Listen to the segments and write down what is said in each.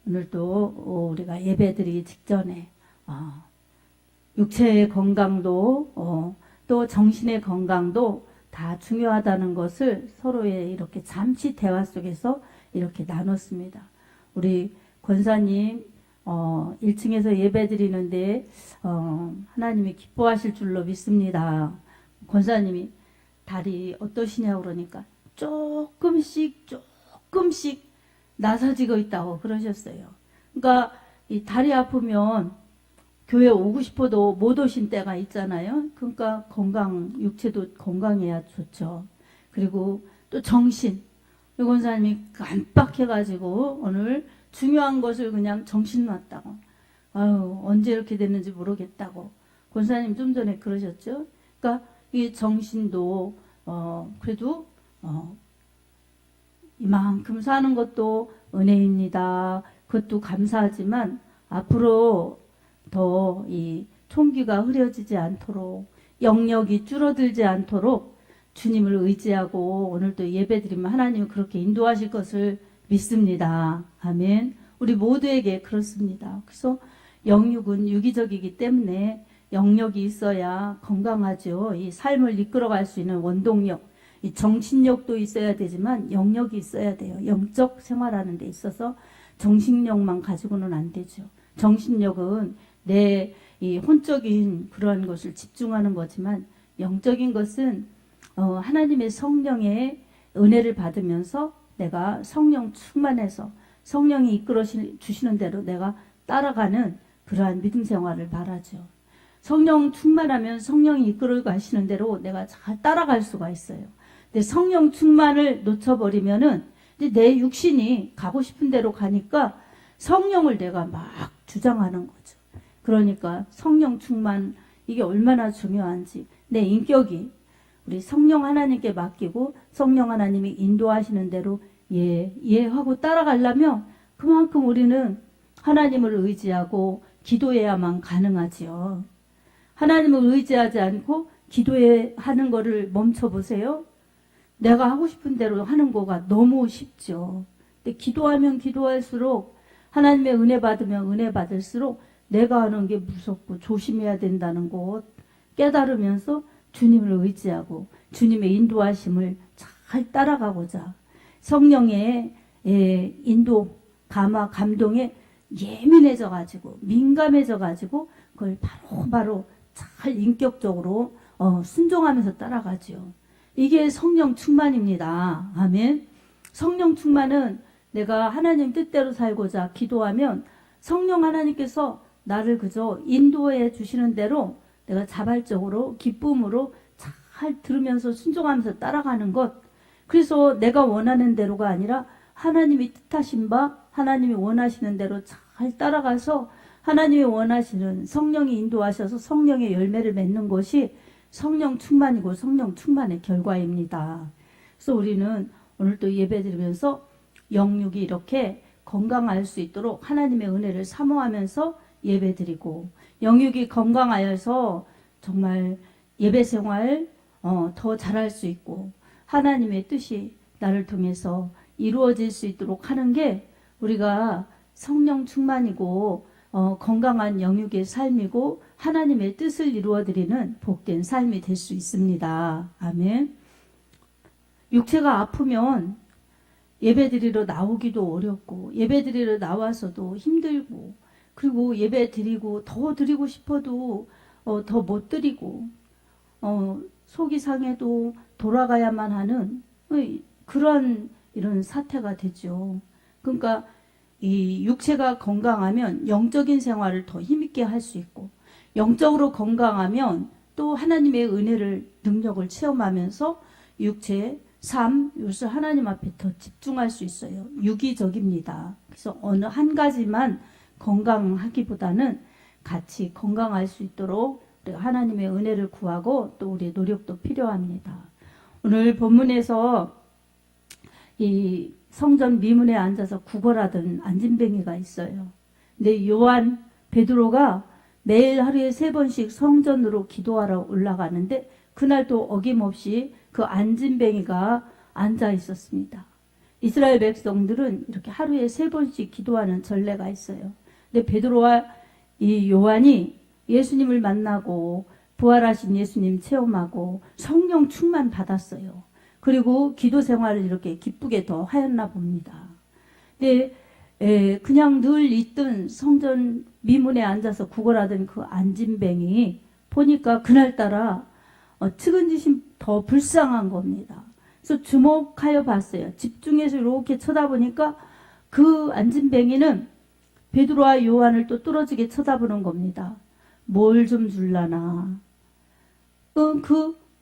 오늘도 우리가 예배드리기 직전에 육체의 건강도 또 정신의 건강도 다 중요하다는 것을 서로의 이렇게 잠시 대화 속에서 이렇게 나눴습니다. 우리 권사님 1층에서 예배드리는데 하나님이 기뻐하실 줄로 믿습니다. 권사님이 다리 어떠시냐고 그러니까 조금씩 나서지고 있다고 그러셨어요. 그러니까 이 다리 아프면 교회 오고 싶어도 못 오신 때가 있잖아요. 그러니까 육체도 건강해야 좋죠. 그리고 또 정신. 권사님이 깜빡해가지고 오늘 중요한 것을 그냥 정신 놨다고. 언제 이렇게 됐는지 모르겠다고. 권사님 좀 전에 그러셨죠. 그러니까 이 정신도 그래도 이만큼 사는 것도 은혜입니다. 그것도 감사하지만 앞으로 더 이 총기가 흐려지지 않도록 영역이 줄어들지 않도록 주님을 의지하고 오늘도 예배드리면 하나님이 그렇게 인도하실 것을 믿습니다. 아멘. 우리 모두에게 그렇습니다. 그래서 영육은 유기적이기 때문에 영역이 있어야 건강하죠. 이 삶을 이끌어갈 수 있는 원동력, 이 정신력도 있어야 되지만 영역이 있어야 돼요. 영적 생활하는 데 있어서 정신력만 가지고는 안 되죠. 정신력은 내 이 혼적인 그러한 것을 집중하는 거지만 영적인 것은 하나님의 성령의 은혜를 받으면서 내가 성령 충만해서 성령이 이끌어 주시는 대로 내가 따라가는 그러한 믿음 생활을 말하죠. 성령 충만하면 성령이 이끌어 가시는 대로 내가 잘 따라갈 수가 있어요. 근데 성령 충만을 놓쳐버리면은 이제 내 육신이 가고 싶은 대로 가니까 성령을 내가 막 주장하는 거죠. 그러니까 성령 충만 이게 얼마나 중요한지 내 인격이 우리 성령 하나님께 맡기고 성령 하나님이 인도하시는 대로 하고 따라가려면 그만큼 우리는 하나님을 의지하고 기도해야만 가능하지요. 하나님을 의지하지 않고 기도하는 거를 멈춰보세요. 내가 하고 싶은 대로 하는 거가 너무 쉽죠. 근데 기도하면 기도할수록 하나님의 은혜 받으면 은혜 받을수록 내가 하는 게 무섭고 조심해야 된다는 것 깨달으면서 주님을 의지하고 주님의 인도하심을 잘 따라가고자 성령의 인도, 감동에 예민해져가지고 민감해져가지고 그걸 바로 잘 인격적으로 순종하면서 따라가죠. 이게 성령 충만입니다. 아멘. 성령 충만은 내가 하나님 뜻대로 살고자 기도하면 성령 하나님께서 나를 그저 인도해 주시는 대로 내가 자발적으로 기쁨으로 잘 들으면서 순종하면서 따라가는 것. 그래서 내가 원하는 대로가 아니라 하나님이 뜻하신 바 하나님이 원하시는 대로 잘 따라가서 하나님이 원하시는 성령이 인도하셔서 성령의 열매를 맺는 것이 성령 충만이고 성령 충만의 결과입니다. 그래서 우리는 오늘 또 예배드리면서 영육이 이렇게 건강할 수 있도록 하나님의 은혜를 사모하면서 예배드리고 영육이 건강하여서 정말 예배생활 더 잘할 수 있고 하나님의 뜻이 나를 통해서 이루어질 수 있도록 하는 게 우리가 성령 충만이고 건강한 영육의 삶이고 하나님의 뜻을 이루어드리는 복된 삶이 될 수 있습니다. 아멘. 육체가 아프면 예배드리러 나오기도 어렵고 예배드리러 나와서도 힘들고 그리고 예배드리고 더 드리고 싶어도 더 못 드리고 속이 상해도 돌아가야만 하는 그런 이런 사태가 되죠. 그러니까 이 육체가 건강하면 영적인 생활을 더 힘있게 할 수 있고 영적으로 건강하면 또 하나님의 은혜를 능력을 체험하면서 육체, 삶, 이것을 하나님 앞에 더 집중할 수 있어요. 유기적입니다. 그래서 어느 한 가지만 건강하기보다는 같이 건강할 수 있도록 우리가 하나님의 은혜를 구하고 또 우리의 노력도 필요합니다. 오늘 본문에서 이 성전 미문에 앉아서 구걸하던 안진뱅이가 있어요. 근데 요한 베드로가 매일 하루에 3번씩 성전으로 기도하러 올라가는데 그날도 어김없이 그 안진뱅이가 앉아 있었습니다. 이스라엘 백성들은 이렇게 하루에 3번씩 기도하는 전례가 있어요. 근데 베드로와 이 요한이 예수님을 만나고 부활하신 예수님 체험하고 성령 충만 받았어요. 그리고 기도 생활을 이렇게 기쁘게 더 하였나 봅니다. 근데 그냥 늘 있던 성전 미문에 앉아서 구걸하던 그 안진뱅이 보니까 그날따라 측은지심 더 불쌍한 겁니다. 그래서 주목하여 봤어요. 집중해서 이렇게 쳐다보니까 그 안진뱅이는 베드로와 요한을 또 뚫어지게 쳐다보는 겁니다. 뭘 좀 줄라나.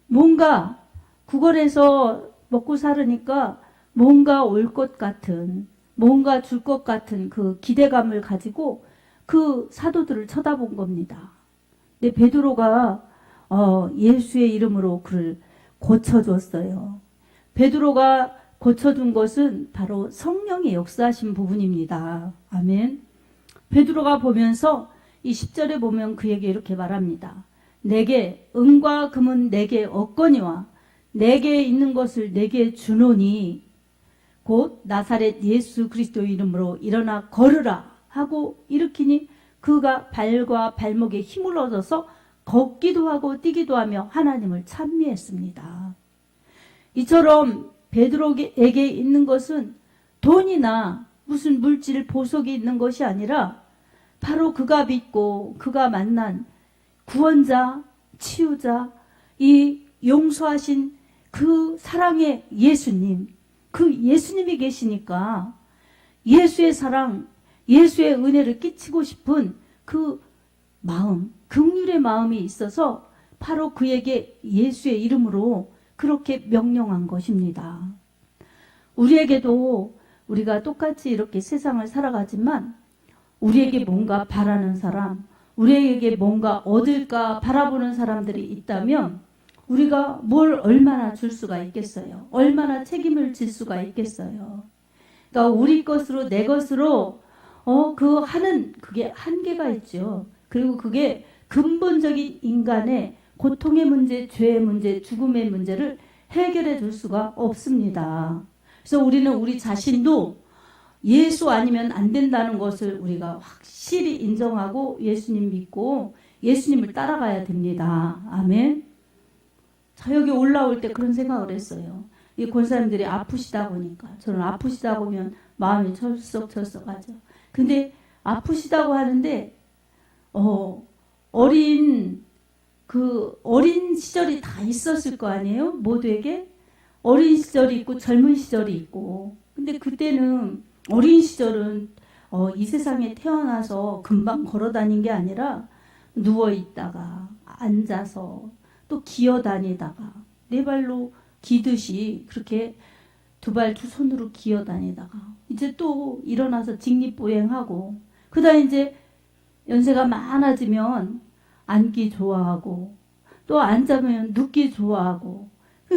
뭔가 구걸해서 먹고 살으니까 뭔가 올 것 같은, 뭔가 줄 것 같은 그 기대감을 가지고 그 사도들을 쳐다본 겁니다. 근데 베드로가 예수의 이름으로 그를 고쳐줬어요. 베드로가 고쳐준 것은 바로 성령의 역사하신 부분입니다. 아멘. 베드로가 보면서 이 10절에 보면 그에게 이렇게 말합니다. 내게 은과 금은 내게 없거니와 내게 있는 것을 내게 주노니 곧 나사렛 예수 그리스도의 이름으로 일어나 걸으라 하고 일으키니 그가 발과 발목에 힘을 얻어서 걷기도 하고 뛰기도 하며 하나님을 찬미했습니다. 이처럼 베드로에게 있는 것은 돈이나 무슨 물질 보석이 있는 것이 아니라 바로 그가 믿고 그가 만난 구원자, 치유자, 이 용서하신 그 사랑의 예수님, 그 예수님이 계시니까 예수의 사랑, 예수의 은혜를 끼치고 싶은 그 마음, 긍휼의 마음이 있어서 바로 그에게 예수의 이름으로 그렇게 명령한 것입니다. 우리에게도 우리가 똑같이 이렇게 세상을 살아가지만 우리에게 뭔가 바라는 사람, 우리에게 뭔가 얻을까 바라보는 사람들이 있다면 우리가 뭘 얼마나 줄 수가 있겠어요? 얼마나 책임을 질 수가 있겠어요? 그러니까 우리 것으로 내 것으로 하는 그게 한계가 있죠. 그리고 그게 근본적인 인간의 고통의 문제, 죄의 문제, 죽음의 문제를 해결해 줄 수가 없습니다. 그래서 우리는 우리 자신도 예수 아니면 안 된다는 것을 우리가 확실히 인정하고 예수님 믿고 예수님을 따라가야 됩니다. 아멘. 저 여기 올라올 때 그런 생각을 했어요. 이 권사님들이 아프시다 보니까 저는 아프시다 보면 마음이 철썩철썩하죠. 근데 아프시다고 하는데 어린 시절이 다 있었을 거 아니에요? 모두에게 어린 시절이 있고 젊은 시절이 있고. 근데 그때는 어린 시절은 이 세상에 태어나서 금방 걸어 다닌 게 아니라 누워 있다가 앉아서 또 기어 다니다가 네 발로 기듯이 그렇게 두 발 두 손으로 기어 다니다가 이제 또 일어나서 직립보행하고 그다음 이제 연세가 많아지면 앉기 좋아하고 또 앉으면 눕기 좋아하고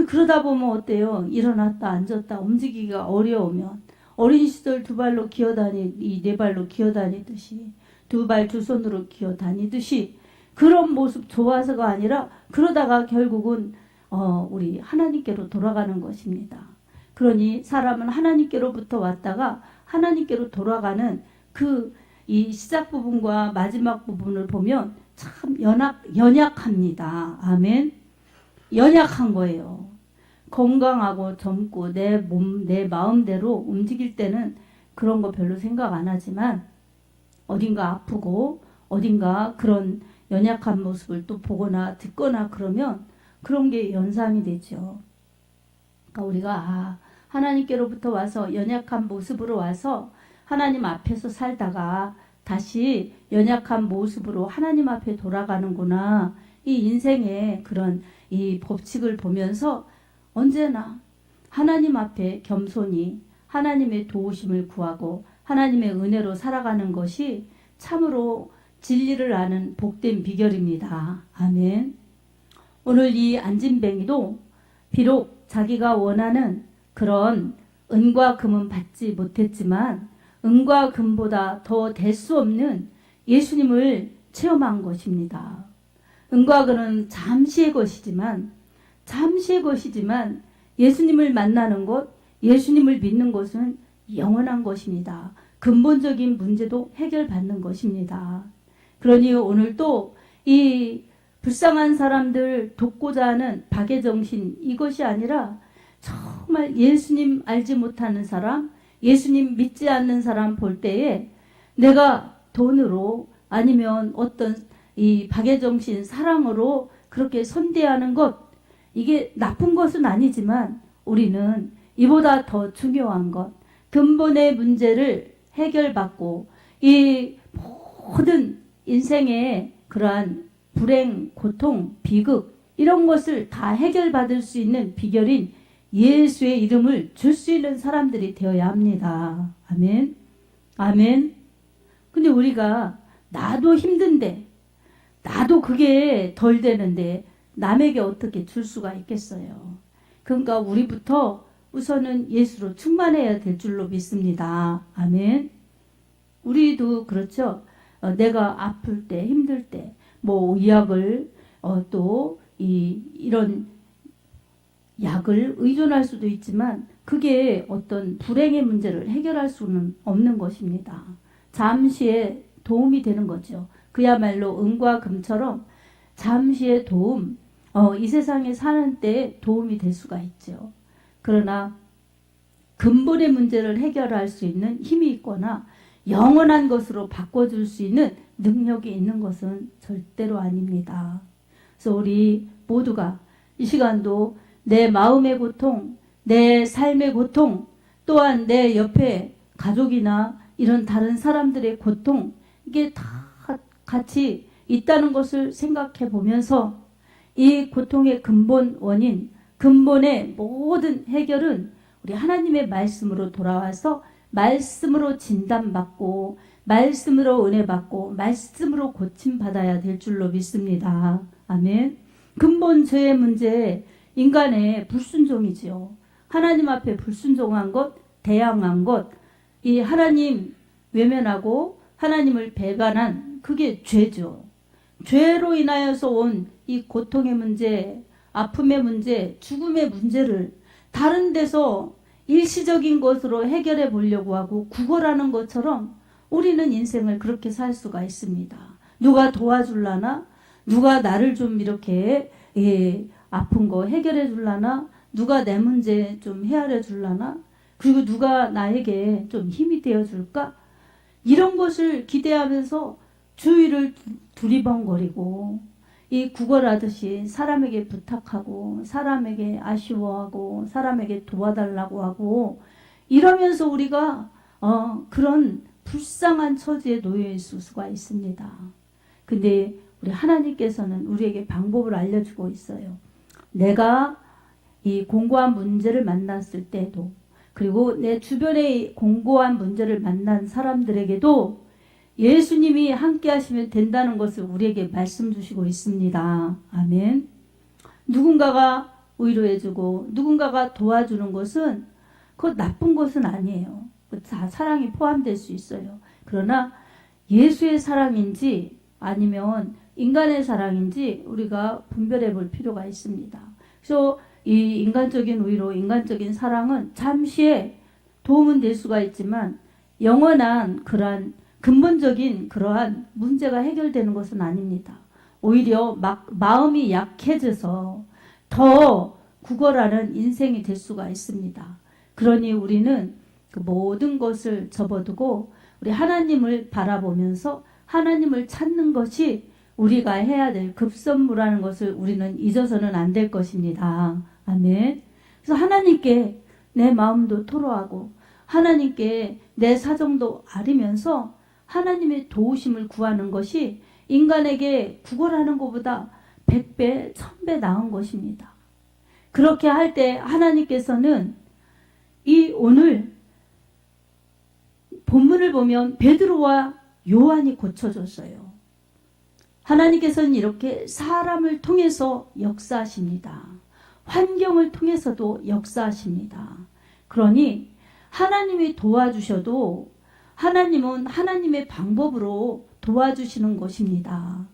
그러다 보면 어때요? 일어났다 앉았다 움직이기가 어려우면 어린 시절 두 발로 네 발로 기어 다니듯이 두 발 두 손으로 기어 다니듯이 그런 모습 좋아서가 아니라 그러다가 결국은 우리 하나님께로 돌아가는 것입니다. 그러니 사람은 하나님께로부터 왔다가 하나님께로 돌아가는 이 시작 부분과 마지막 부분을 보면 참 연약합니다. 아멘. 연약한 거예요. 건강하고 젊고 내 마음대로 움직일 때는 그런 거 별로 생각 안 하지만 어딘가 아프고 어딘가 그런 연약한 모습을 또 보거나 듣거나 그러면 그런 게 연상이 되죠. 그러니까 우리가 하나님께로부터 와서 연약한 모습으로 와서 하나님 앞에서 살다가 다시 연약한 모습으로 하나님 앞에 돌아가는구나. 이 인생의 그런 이 법칙을 보면서 언제나 하나님 앞에 겸손히 하나님의 도우심을 구하고 하나님의 은혜로 살아가는 것이 참으로 진리를 아는 복된 비결입니다. 아멘. 오늘 이 안진뱅이도 비록 자기가 원하는 그런 은과 금은 받지 못했지만 은과 금보다 더 될 수 없는 예수님을 체험한 것입니다. 은과 금은 잠시의 것이지만 예수님을 만나는 것, 예수님을 믿는 것은 영원한 것입니다. 근본적인 문제도 해결받는 것입니다. 그러니 오늘 또 이 불쌍한 사람들 돕고자 하는 박애정신, 이것이 아니라 정말 예수님 알지 못하는 사람, 예수님 믿지 않는 사람 볼 때에 내가 돈으로 아니면 어떤 이 박애정신, 사랑으로 그렇게 선대하는 것, 이게 나쁜 것은 아니지만 우리는 이보다 더 중요한 것, 근본의 문제를 해결받고 이 모든 인생의 그러한 불행, 고통, 비극 이런 것을 다 해결받을 수 있는 비결인 예수의 이름을 줄 수 있는 사람들이 되어야 합니다. 아멘. 아멘. 근데 우리가 나도 힘든데, 나도 그게 덜 되는데 남에게 어떻게 줄 수가 있겠어요. 그러니까 우리부터 우선은 예수로 충만해야 될 줄로 믿습니다. 아멘. 우리도 그렇죠. 내가 아플 때, 힘들 때, 뭐 의약을 또 이런 약을 의존할 수도 있지만 그게 어떤 불행의 문제를 해결할 수는 없는 것입니다. 잠시의 도움이 되는 거죠. 그야말로 은과 금처럼 잠시의 도움, 이 세상에 사는 때 도움이 될 수가 있죠. 그러나 근본의 문제를 해결할 수 있는 힘이 있거나 영원한 것으로 바꿔줄 수 있는 능력이 있는 것은 절대로 아닙니다. 그래서 우리 모두가 이 시간도 내 마음의 고통, 내 삶의 고통, 또한 내 옆에 가족이나 이런 다른 사람들의 고통, 이게 다 같이 있다는 것을 생각해 보면서 이 고통의 근본 원인, 근본의 모든 해결은 우리 하나님의 말씀으로 돌아와서 말씀으로 진단받고 말씀으로 은혜받고 말씀으로 고침받아야 될 줄로 믿습니다. 아멘. 근본 죄의 문제, 인간의 불순종이지요. 하나님 앞에 불순종한 것, 대항한 것, 이 하나님 외면하고 하나님을 배반한 그게 죄죠. 죄로 인하여서 온 이 고통의 문제, 아픔의 문제, 죽음의 문제를 다른 데서 일시적인 것으로 해결해 보려고 하고 구걸하는 것처럼 우리는 인생을 그렇게 살 수가 있습니다. 누가 도와줄라나? 누가 나를 좀 이렇게 아픈 거 해결해 줄라나? 누가 내 문제 좀 헤아려 줄라나? 그리고 누가 나에게 좀 힘이 되어 줄까? 이런 것을 기대하면서 주위를 두리번거리고 이 구걸하듯이 사람에게 부탁하고 사람에게 아쉬워하고 사람에게 도와달라고 하고 이러면서 우리가 그런 불쌍한 처지에 놓여 있을 수가 있습니다. 근데 우리 하나님께서는 우리에게 방법을 알려주고 있어요. 내가 이 공고한 문제를 만났을 때도 그리고 내 주변의 공고한 문제를 만난 사람들에게도 예수님이 함께 하시면 된다는 것을 우리에게 말씀 주시고 있습니다. 아멘. 누군가가 위로해주고 누군가가 도와주는 것은 그것 나쁜 것은 아니에요. 다 사랑이 포함될 수 있어요. 그러나 예수의 사랑인지 아니면 인간의 사랑인지 우리가 분별해 볼 필요가 있습니다. 그래서 이 인간적인 위로, 인간적인 사랑은 잠시의 도움은 될 수가 있지만 영원한 그러한 근본적인 그러한 문제가 해결되는 것은 아닙니다. 오히려 마음이 약해져서 더 구걸하는 인생이 될 수가 있습니다. 그러니 우리는 그 모든 것을 접어두고 우리 하나님을 바라보면서 하나님을 찾는 것이 우리가 해야 될 급선무라는 것을 우리는 잊어서는 안 될 것입니다. 아멘. 그래서 하나님께 내 마음도 토로하고 하나님께 내 사정도 아리면서 하나님의 도우심을 구하는 것이 인간에게 구걸하는 것보다 100배, 1000배 나은 것입니다. 그렇게 할 때 하나님께서는 이 오늘 본문을 보면 베드로와 요한이 고쳐졌어요. 하나님께서는 이렇게 사람을 통해서 역사하십니다. 환경을 통해서도 역사하십니다. 그러니 하나님이 도와주셔도 하나님은 하나님의 방법으로 도와주시는 것입니다.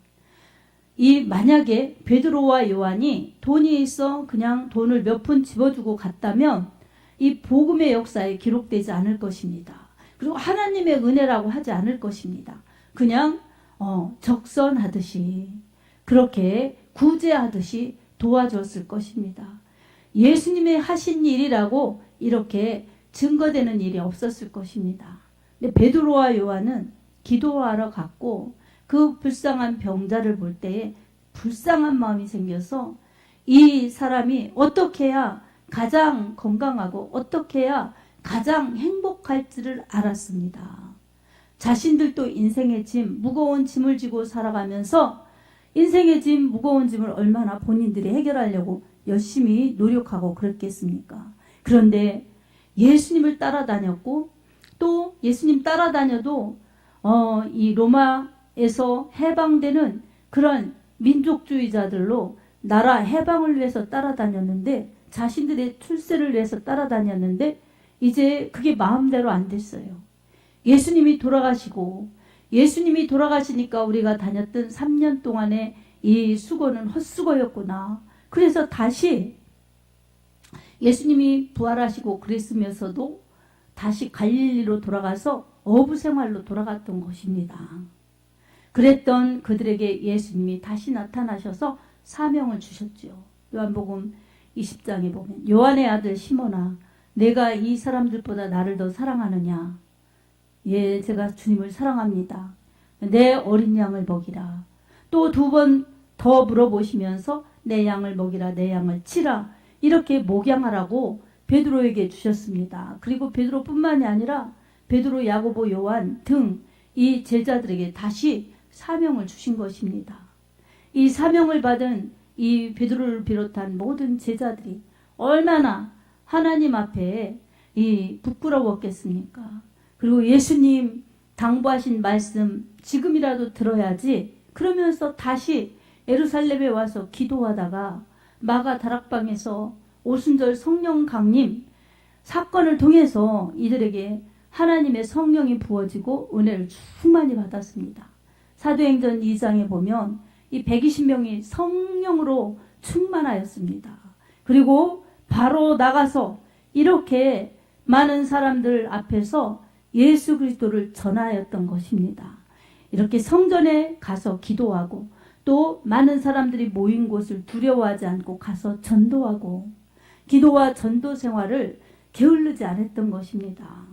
만약에 베드로와 요한이 돈이 있어 그냥 돈을 몇 푼 집어주고 갔다면 이 복음의 역사에 기록되지 않을 것입니다. 그리고 하나님의 은혜라고 하지 않을 것입니다. 그냥 적선하듯이 그렇게 구제하듯이 도와줬을 것입니다. 예수님의 하신 일이라고 이렇게 증거되는 일이 없었을 것입니다. 근데 베드로와 요한은 기도하러 갔고 그 불쌍한 병자를 볼 때에 불쌍한 마음이 생겨서 이 사람이 어떻게 해야 가장 건강하고 어떻게 해야 가장 행복할지를 알았습니다. 자신들도 인생의 짐, 무거운 짐을 지고 살아가면서 인생의 짐, 무거운 짐을 얼마나 본인들이 해결하려고 열심히 노력하고 그랬겠습니까? 그런데 예수님을 따라다녔고 또 예수님 따라다녀도 이 로마에서 해방되는 그런 민족주의자들로 나라 해방을 위해서 따라다녔는데 자신들의 출세를 위해서 따라다녔는데 이제 그게 마음대로 안 됐어요. 예수님이 돌아가시니까 우리가 다녔던 3년 동안의 이 수고는 헛수고였구나. 그래서 다시 예수님이 부활하시고 그랬으면서도 다시 갈릴리로 돌아가서 어부 생활로 돌아갔던 것입니다. 그랬던 그들에게 예수님이 다시 나타나셔서 사명을 주셨죠. 요한복음 20장에 보면 요한의 아들 시몬아 내가 이 사람들보다 나를 더 사랑하느냐. 예, 제가 주님을 사랑합니다. 내 어린 양을 먹이라. 또 2번 더 물어보시면서 내 양을 먹이라, 내 양을 치라. 이렇게 목양하라고 베드로에게 주셨습니다. 그리고 베드로뿐만이 아니라 베드로, 야고보, 요한 등 이 제자들에게 다시 사명을 주신 것입니다. 이 사명을 받은 이 베드로를 비롯한 모든 제자들이 얼마나 하나님 앞에 이 부끄러웠겠습니까? 그리고 예수님 당부하신 말씀 지금이라도 들어야지 그러면서 다시 예루살렘에 와서 기도하다가 마가 다락방에서 오순절 성령 강림 사건을 통해서 이들에게 하나님의 성령이 부어지고 은혜를 충만히 받았습니다. 사도행전 2장에 보면 이 120명이 성령으로 충만하였습니다. 그리고 바로 나가서 이렇게 많은 사람들 앞에서 예수 그리스도를 전하였던 것입니다. 이렇게 성전에 가서 기도하고 또 많은 사람들이 모인 곳을 두려워하지 않고 가서 전도하고 기도와 전도 생활을 게을르지 않았던 것입니다.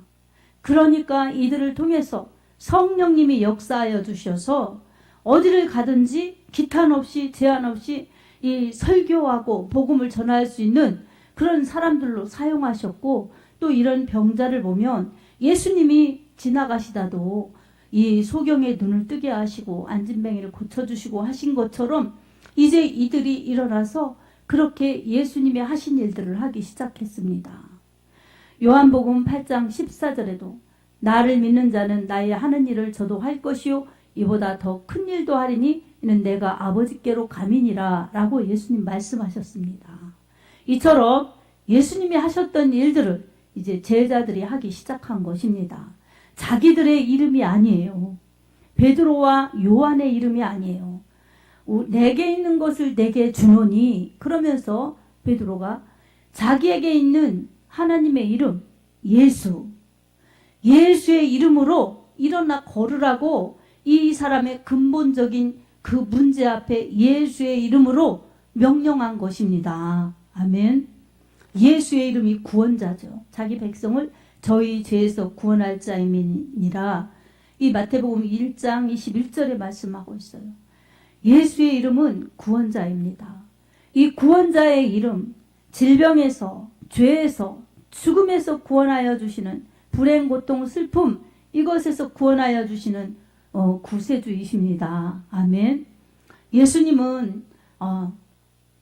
그러니까 이들을 통해서 성령님이 역사하여 주셔서 어디를 가든지 기탄 없이 제한 없이 이 설교하고 복음을 전할 수 있는 그런 사람들로 사용하셨고 또 이런 병자를 보면 예수님이 지나가시다도 이 소경의 눈을 뜨게 하시고 안진뱅이를 고쳐주시고 하신 것처럼 이제 이들이 일어나서 그렇게 예수님이 하신 일들을 하기 시작했습니다. 요한복음 8장 14절에도 나를 믿는 자는 나의 하는 일을 저도 할 것이요 이보다 더 큰 일도 하리니 이는 내가 아버지께로 감이니라 라고 예수님 말씀하셨습니다. 이처럼 예수님이 하셨던 일들을 이제 제자들이 하기 시작한 것입니다. 자기들의 이름이 아니에요. 베드로와 요한의 이름이 아니에요. 내게 있는 것을 내게 주노니 그러면서 베드로가 자기에게 있는 하나님의 이름 예수의 이름으로 일어나 걸으라고 이 사람의 근본적인 그 문제 앞에 예수의 이름으로 명령한 것입니다. 아멘. 예수의 이름이 구원자죠. 자기 백성을 저희 죄에서 구원할 자임이니라. 이 마태복음 1장 21절에 말씀하고 있어요. 예수의 이름은 구원자입니다. 이 구원자의 이름, 질병에서, 죄에서, 죽음에서 구원하여 주시는 불행, 고통, 슬픔 이것에서 구원하여 주시는 구세주이십니다. 아멘. 예수님은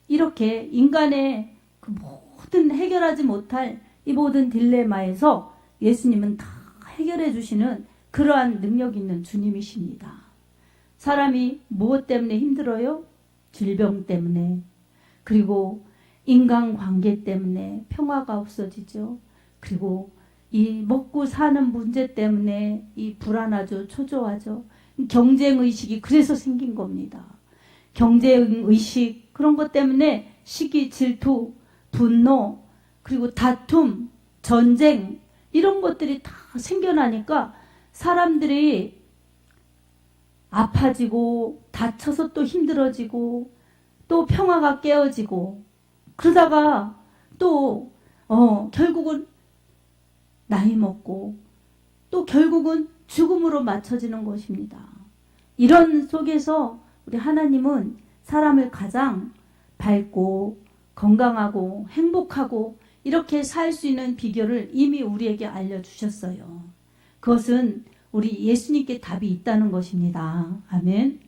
이렇게 인간의 그 모든 해결하지 못할 이 모든 딜레마에서 예수님은 다 해결해 주시는 그러한 능력 있는 주님이십니다. 사람이 무엇 때문에 힘들어요? 질병 때문에, 그리고 인간관계 때문에 평화가 없어지죠. 그리고 이 먹고 사는 문제 때문에 이 불안하죠. 초조하죠. 경쟁의식이 그래서 생긴 겁니다. 경쟁의식 그런 것 때문에 시기, 질투, 분노, 그리고 다툼 전쟁 이런 것들이 다 생겨나니까 사람들이 아파지고 다쳐서 또 힘들어지고 또 평화가 깨어지고 그러다가 또 결국은 나이 먹고 또 결국은 죽음으로 맞춰지는 것입니다. 이런 속에서 우리 하나님은 사람을 가장 밝고 건강하고 행복하고 이렇게 살 수 있는 비결을 이미 우리에게 알려주셨어요. 그것은 우리 예수님께 답이 있다는 것입니다. 아멘.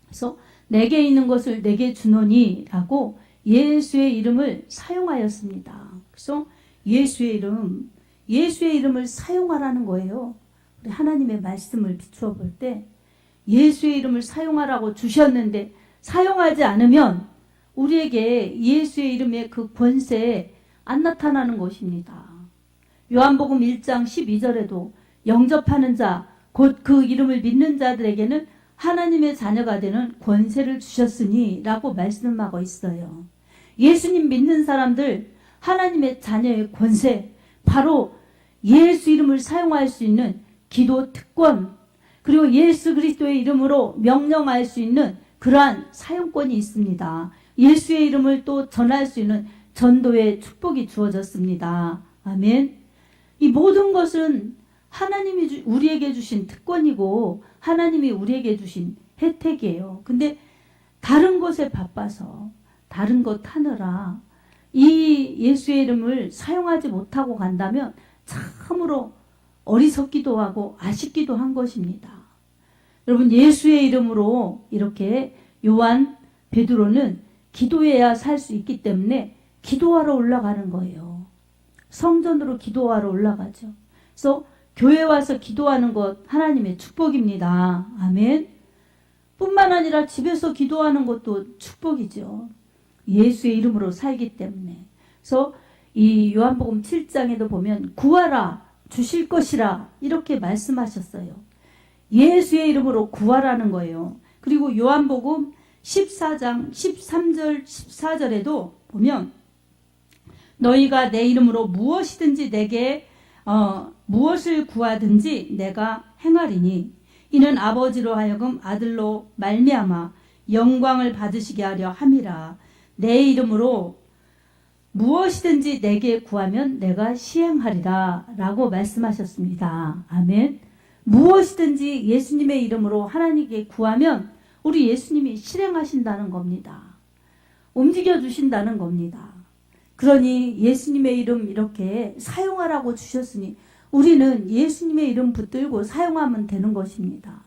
그래서 내게 있는 것을 내게 주노니 라고 예수의 이름을 사용하였습니다. 그래서 예수의 이름을 사용하라는 거예요. 우리 하나님의 말씀을 비추어 볼 때 예수의 이름을 사용하라고 주셨는데 사용하지 않으면 우리에게 예수의 이름의 그 권세 안 나타나는 것입니다. 요한복음 1장 12절에도 영접하는 자, 곧 그 이름을 믿는 자들에게는 하나님의 자녀가 되는 권세를 주셨으니 라고 말씀하고 있어요. 예수님 믿는 사람들 하나님의 자녀의 권세, 바로 예수 이름을 사용할 수 있는 기도 특권, 그리고 예수 그리스도의 이름으로 명령할 수 있는 그러한 사용권이 있습니다. 예수의 이름을 또 전할 수 있는 전도의 축복이 주어졌습니다. 아멘. 이 모든 것은 하나님이 우리에게 주신 특권이고 하나님이 우리에게 주신 혜택이에요. 근데 다른 것에 바빠서 다른 것 하느라 이 예수의 이름을 사용하지 못하고 간다면 참으로 어리석기도 하고 아쉽기도 한 것입니다. 여러분, 예수의 이름으로 이렇게 요한, 베드로는 기도해야 살 수 있기 때문에 기도하러 올라가는 거예요. 성전으로 기도하러 올라가죠. 그래서 교회 와서 기도하는 것 하나님의 축복입니다. 아멘. 뿐만 아니라 집에서 기도하는 것도 축복이죠. 예수의 이름으로 살기 때문에. 그래서 이 요한복음 7장에도 보면 구하라 주실 것이라 이렇게 말씀하셨어요. 예수의 이름으로 구하라는 거예요. 그리고 요한복음 14장 13절 14절에도 보면 너희가 내 이름으로 무엇이든지 내게 무엇을 구하든지 내가 행하리니 이는 아버지로 하여금 아들로 말미암아 영광을 받으시게 하려 함이라. 내 이름으로 무엇이든지 내게 구하면 내가 시행하리라 라고 말씀하셨습니다. 아멘. 무엇이든지 예수님의 이름으로 하나님께 구하면 우리 예수님이 실행하신다는 겁니다. 움직여 주신다는 겁니다. 그러니 예수님의 이름 이렇게 사용하라고 주셨으니 우리는 예수님의 이름 붙들고 사용하면 되는 것입니다.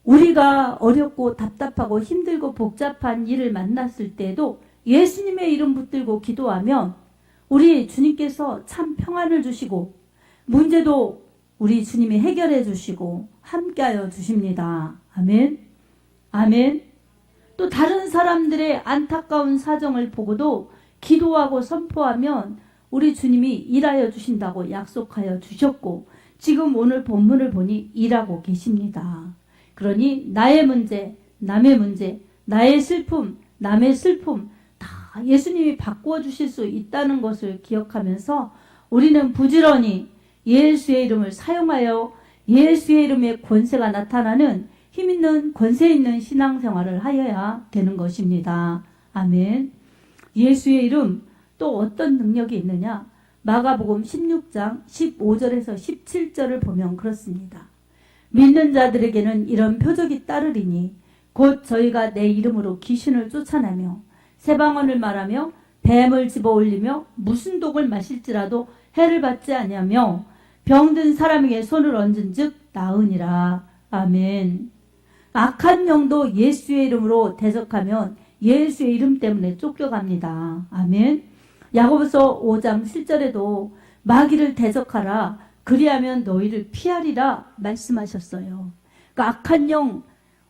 우리가 어렵고 답답하고 힘들고 복잡한 일을 만났을 때에도 예수님의 이름 붙들고 기도하면 우리 주님께서 참 평안을 주시고 문제도 우리 주님이 해결해 주시고 함께하여 주십니다. 아멘. 아멘. 또 다른 사람들의 안타까운 사정을 보고도 기도하고 선포하면 우리 주님이 일하여 주신다고 약속하여 주셨고 지금 오늘 본문을 보니 일하고 계십니다. 그러니 나의 문제, 남의 문제, 나의 슬픔, 남의 슬픔 다 예수님이 바꾸어 주실 수 있다는 것을 기억하면서 우리는 부지런히 예수의 이름을 사용하여 예수의 이름의 권세가 나타나는 힘있는 권세 있는 신앙생활을 하여야 되는 것입니다. 아멘. 예수의 이름 또 어떤 능력이 있느냐? 마가복음 16장 15절에서 17절을 보면 그렇습니다. 믿는 자들에게는 이런 표적이 따르리니 곧 저희가 내 이름으로 귀신을 쫓아내며 새 방언을 말하며 뱀을 집어올리며 무슨 독을 마실지라도 해를 받지 아니하며 병든 사람에게 손을 얹은 즉 나으니라. 아멘. 악한 영도 예수의 이름으로 대적하면 예수의 이름 때문에 쫓겨갑니다. 아멘. 야고보서 5장 7절에도 마귀를 대적하라 그리하면 너희를 피하리라 말씀하셨어요. 그러니까 악한 영,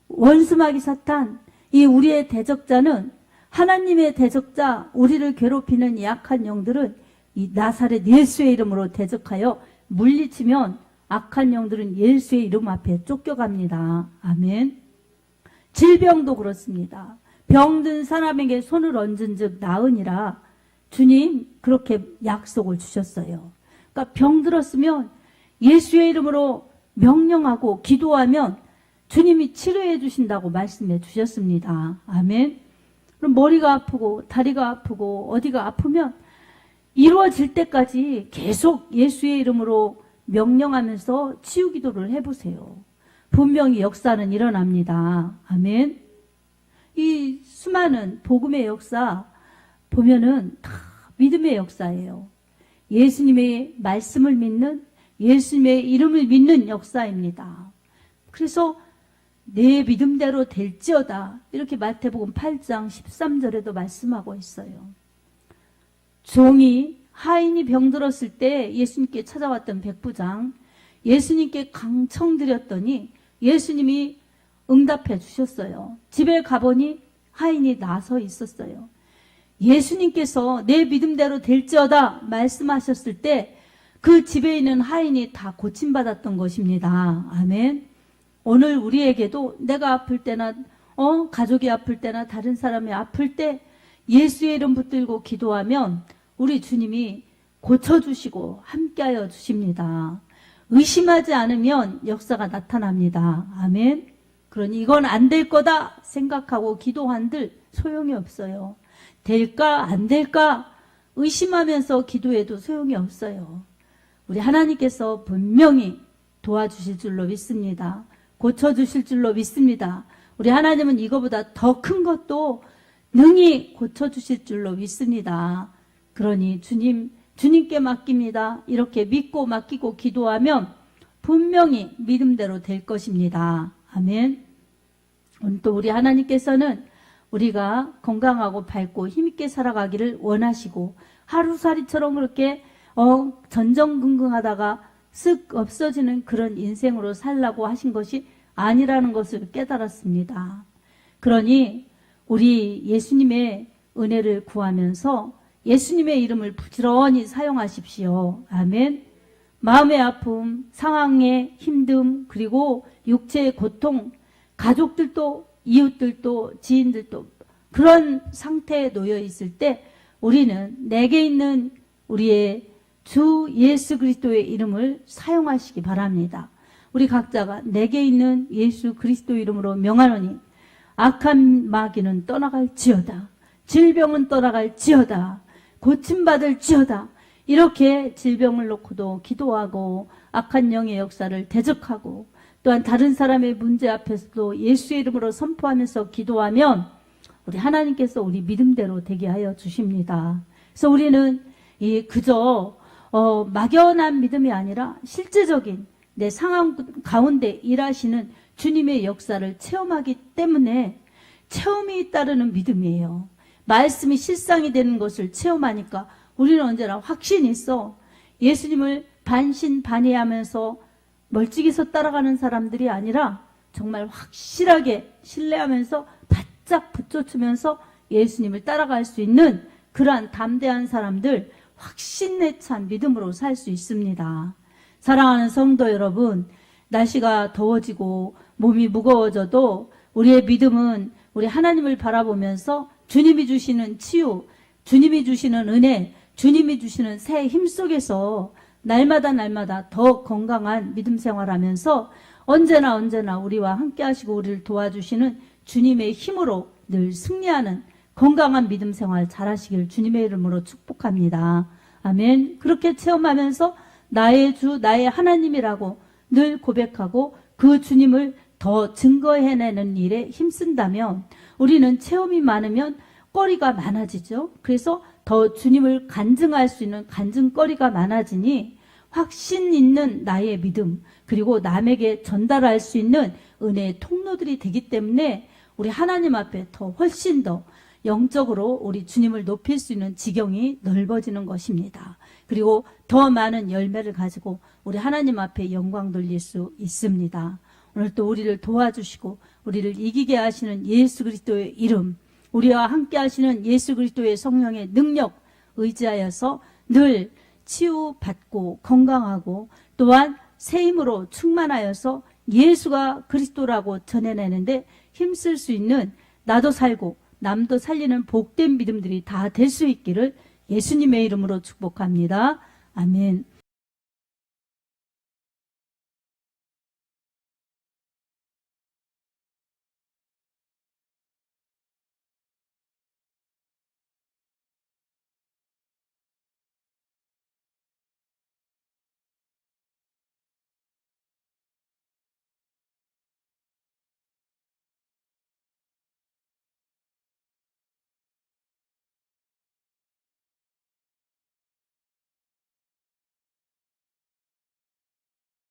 원수 마귀 사탄, 이 우리의 대적자는 하나님의 대적자, 우리를 괴롭히는 이 악한 영들은 이 나사렛 예수의 이름으로 대적하여 물리치면 악한 영들은 예수의 이름 앞에 쫓겨갑니다. 아멘. 질병도 그렇습니다. 병든 사람에게 손을 얹은 즉 나으니라. 주님, 그렇게 약속을 주셨어요. 그러니까 병들었으면 예수의 이름으로 명령하고 기도하면 주님이 치료해 주신다고 말씀해 주셨습니다. 아멘. 그럼 머리가 아프고 다리가 아프고 어디가 아프면 이루어질 때까지 계속 예수의 이름으로 명령하면서 치유 기도를 해보세요. 분명히 역사는 일어납니다. 아멘. 이 수많은 복음의 역사 보면은 다 믿음의 역사예요. 예수님의 말씀을 믿는, 예수님의 이름을 믿는 역사입니다. 그래서 내 믿음대로 될지어다, 이렇게 마태복음 8장 13절에도 말씀하고 있어요. 종이 하인이 병들었을 때 예수님께 찾아왔던 백부장, 예수님께 강청드렸더니 예수님이 응답해 주셨어요. 집에 가보니 하인이 나서 있었어요. 예수님께서 내 믿음대로 될지어다 말씀하셨을 때 그 집에 있는 하인이 다 고침받았던 것입니다. 아멘. 오늘 우리에게도 내가 아플 때나 가족이 아플 때나 다른 사람이 아플 때 예수의 이름 붙들고 기도하면 우리 주님이 고쳐주시고 함께하여 주십니다. 의심하지 않으면 역사가 나타납니다. 아멘. 그러니 이건 안 될 거다 생각하고 기도한들 소용이 없어요. 될까 안 될까 의심하면서 기도해도 소용이 없어요. 우리 하나님께서 분명히 도와주실 줄로 믿습니다. 고쳐주실 줄로 믿습니다. 우리 하나님은 이거보다 더 큰 것도 능히 고쳐주실 줄로 믿습니다. 그러니 주님께 맡깁니다. 이렇게 믿고 맡기고 기도하면 분명히 믿음대로 될 것입니다. 아멘. 오늘 또 우리 하나님께서는 우리가 건강하고 밝고 힘있게 살아가기를 원하시고 하루살이처럼 그렇게 전전긍긍하다가 쓱 없어지는 그런 인생으로 살라고 하신 것이 아니라는 것을 깨달았습니다. 그러니 우리 예수님의 은혜를 구하면서 예수님의 이름을 부지런히 사용하십시오. 아멘. 마음의 아픔, 상황의 힘듦, 그리고 육체의 고통, 가족들도 이웃들도 지인들도 그런 상태에 놓여 있을 때 우리는 내게 있는 우리의 주 예수 그리스도의 이름을 사용하시기 바랍니다. 우리 각자가 내게 있는 예수 그리스도 이름으로 명하노니 악한 마귀는 떠나갈지어다, 질병은 떠나갈지어다, 고침받을지어다, 이렇게 질병을 놓고도 기도하고 악한 영의 역사를 대적하고 또한 다른 사람의 문제 앞에서도 예수의 이름으로 선포하면서 기도하면 우리 하나님께서 우리 믿음대로 되게 하여 주십니다. 그래서 우리는 그저 막연한 믿음이 아니라 실제적인 내 상황 가운데 일하시는 주님의 역사를 체험하기 때문에 체험이 따르는 믿음이에요. 말씀이 실상이 되는 것을 체험하니까 우리는 언제나 확신이 있어. 예수님을 반신반의하면서 멀찍이서 따라가는 사람들이 아니라 정말 확실하게 신뢰하면서 바짝 붙여주면서 예수님을 따라갈 수 있는 그러한 담대한 사람들, 확신에 찬 믿음으로 살 수 있습니다. 사랑하는 성도 여러분, 날씨가 더워지고 몸이 무거워져도 우리의 믿음은 우리 하나님을 바라보면서 주님이 주시는 치유, 주님이 주시는 은혜, 주님이 주시는 새 힘 속에서 날마다 더 건강한 믿음 생활하면서 언제나 우리와 함께 하시고 우리를 도와주시는 주님의 힘으로 늘 승리하는 건강한 믿음 생활 잘하시길 주님의 이름으로 축복합니다. 아멘. 그렇게 체험하면서 나의 주, 나의 하나님이라고 늘 고백하고 그 주님을 더 증거해내는 일에 힘쓴다면 우리는 체험이 많으면 거리가 많아지죠. 그래서 더 주님을 간증할 수 있는 간증거리가 많아지니 확신 있는 나의 믿음, 그리고 남에게 전달할 수 있는 은혜의 통로들이 되기 때문에 우리 하나님 앞에 더 훨씬 더 영적으로 우리 주님을 높일 수 있는 지경이 넓어지는 것입니다. 그리고 더 많은 열매를 가지고 우리 하나님 앞에 영광 돌릴 수 있습니다. 오늘 또 우리를 도와주시고 우리를 이기게 하시는 예수 그리스도의 이름, 우리와 함께 하시는 예수 그리스도의 성령의 능력 의지하여서 늘 치유받고 건강하고 또한 새 힘으로 충만하여서 예수가 그리스도라고 전해내는데 힘쓸 수 있는 나도 살고 남도 살리는 복된 믿음들이 다 될 수 있기를 예수님의 이름으로 축복합니다. 아멘.